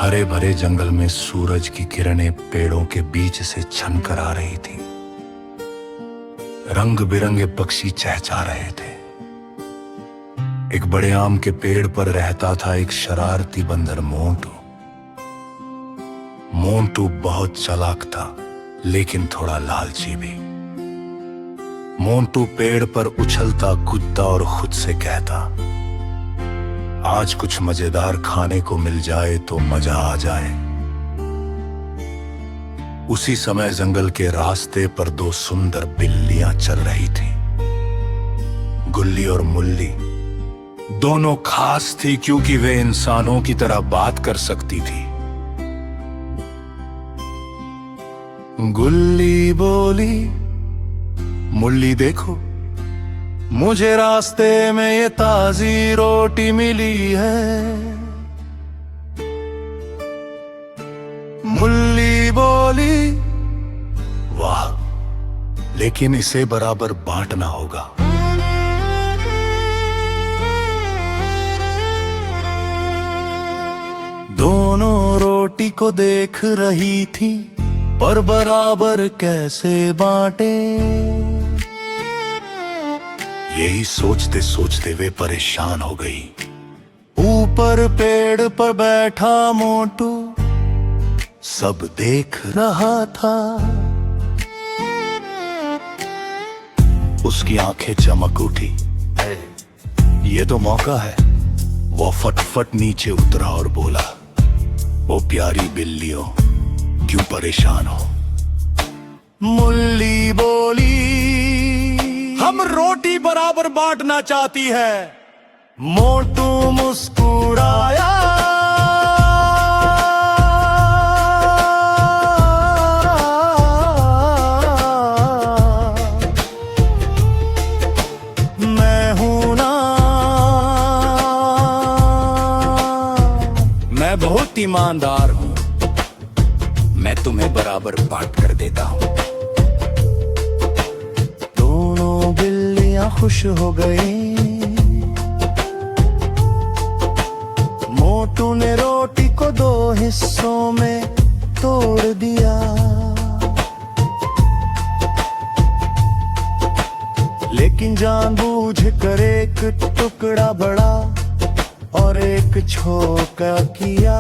हरे भरे जंगल में सूरज की किरणें पेड़ों के बीच से छनकर आ रही थी। रंग बिरंगे पक्षी चहचहा रहे थे। एक बड़े आम के पेड़ पर रहता था एक शरारती बंदर मोंटू। मोंटू बहुत चालाक था, लेकिन थोड़ा लालची भी। मोंटू पेड़ पर उछलता कूदता और खुद से कहता, आज कुछ मजेदार खाने को मिल जाए तो मजा आ जाए। उसी समय जंगल के रास्ते पर दो सुंदर बिल्लियां चल रही थीं। गुल्ली और मुल्ली दोनों खास थी क्योंकि वे इंसानों की तरह बात कर सकती थी। गुल्ली बोली, मुल्ली देखो, मुझे रास्ते में ये ताजी रोटी मिली है। मुल्ली बोली, वाह, लेकिन इसे बराबर बांटना होगा। दोनों रोटी को देख रही थी, पर बराबर कैसे बांटे। यही सोचते सोचते वे परेशान हो गई। ऊपर पेड़ पर बैठा मोंटू सब देख रहा था। उसकी आंखें चमक उठी। ये तो मौका है। वो फटफट नीचे उतरा और बोला, ओ प्यारी बिल्लियों, क्यों परेशान हो? मुल्ली बोली, हम रोटी बराबर बांटना चाहती है। मोंटू मुस्कुराया। मैं हूं ना, मैं बहुत ईमानदार हूं, मैं तुम्हें बराबर बांट कर देता हूं। दोनों बिल्लियां खुश हो गई। मोंटू ने रोटी को दो हिस्सों में तोड़ दिया। लेकिन जानबूझ कर एक टुकड़ा बड़ा और एक छोटा किया।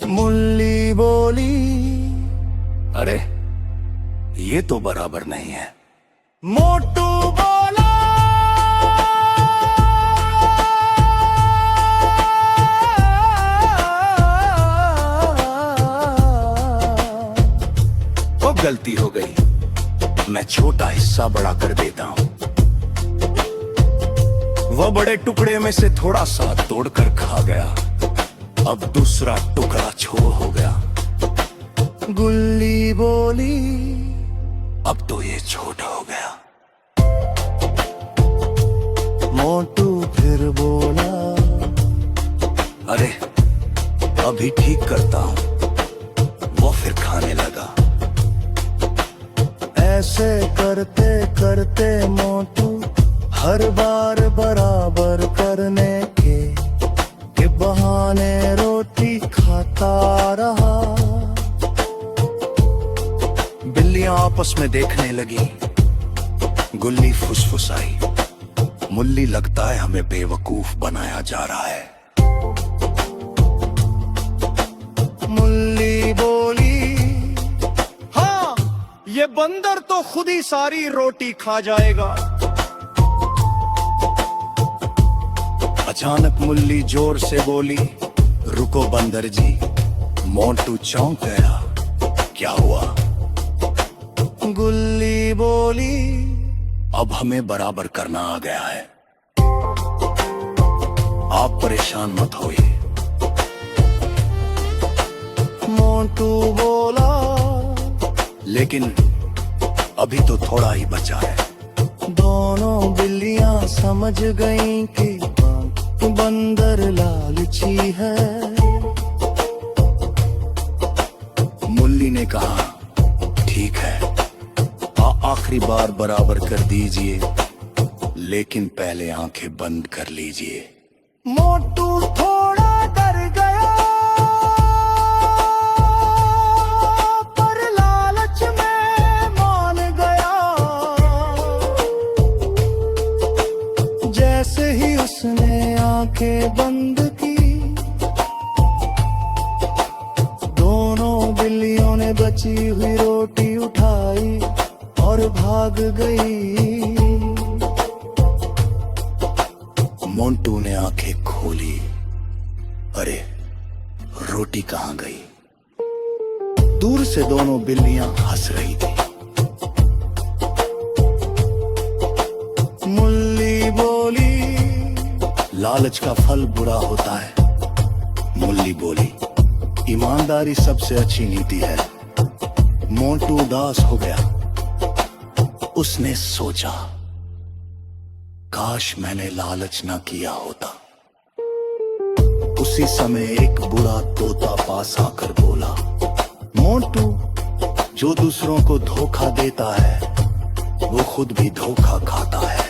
मुल्ली बोली, अरे ये तो बराबर नहीं है। मोंटू बोला, वो गलती हो गई, मैं छोटा हिस्सा बड़ा कर देता हूं। वो बड़े टुकड़े में से थोड़ा सा तोड़कर खा गया। अब दूसरा टुकड़ा छोड़ हो गया। गुल्ली बोली, अब तो ये छोटा हो गया। मोंटू फिर बोला, अरे अभी ठीक करता हूं। वो फिर खाने लगा। ऐसे करते करते मोंटू हर बार बराबर करने के बहाने रोटी खाता रहा। बिल्लियां आपस में देखने लगी। गुल्ली फुसफुसाई, मुल्ली लगता है हमें बेवकूफ बनाया जा रहा है। मुल्ली बोली, हाँ, ये बंदर तो खुद ही सारी रोटी खा जाएगा। अचानक मुल्ली जोर से बोली, रुको बंदर जी। मोंटू चौंक गया। क्या हुआ? गुल्ली बोली, अब हमें बराबर करना आ गया है। आप परेशान मत होइए। मोंटू बोला, लेकिन अभी तो थोड़ा ही बचा है। दोनों बिल्लियां समझ गईं कि बंदर लालची है। मुल्ली ने कहा, ठीक है, आखिरी बार बराबर कर दीजिए, लेकिन पहले आंखें बंद कर लीजिए। मोंटू थोड़ा सास ने आंखें बंद की। दोनों बिल्लियों ने बची हुई रोटी उठाई और भाग गई। मोंटू ने आंखें खोली, अरे रोटी कहां गई? दूर से दोनों बिल्लियां हंस रही थी। मुल्ली बोली, लालच का फल बुरा होता है। मुल्ली बोली, ईमानदारी सबसे अच्छी नीति है। मोंटू उदास हो गया। उसने सोचा, काश मैंने लालच न किया होता। उसी समय एक बूढ़ा तोता पास आकर बोला, मोंटू, जो दूसरों को धोखा देता है वो खुद भी धोखा खाता है।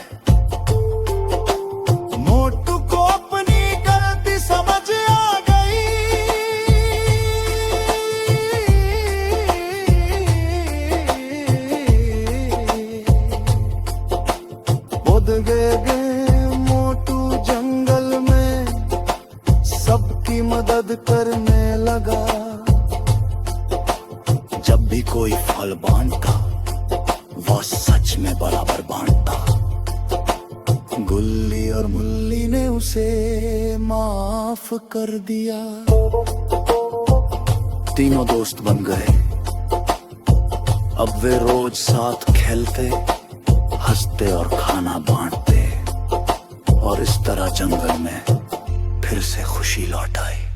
मोंटू को अपनी गलती समझ आ गई। बुद गए मोंटू जंगल में, सबकी मदद करने लगा। जब भी कोई फल बांटता वह सच में बराबर बांटता। गुल्ली और मुल्ली ने उसे माफ कर दिया। तीनों दोस्त बन गए। अब वे रोज साथ खेलते, हंसते और खाना बांटते, और इस तरह जंगल में फिर से खुशी लौट आई।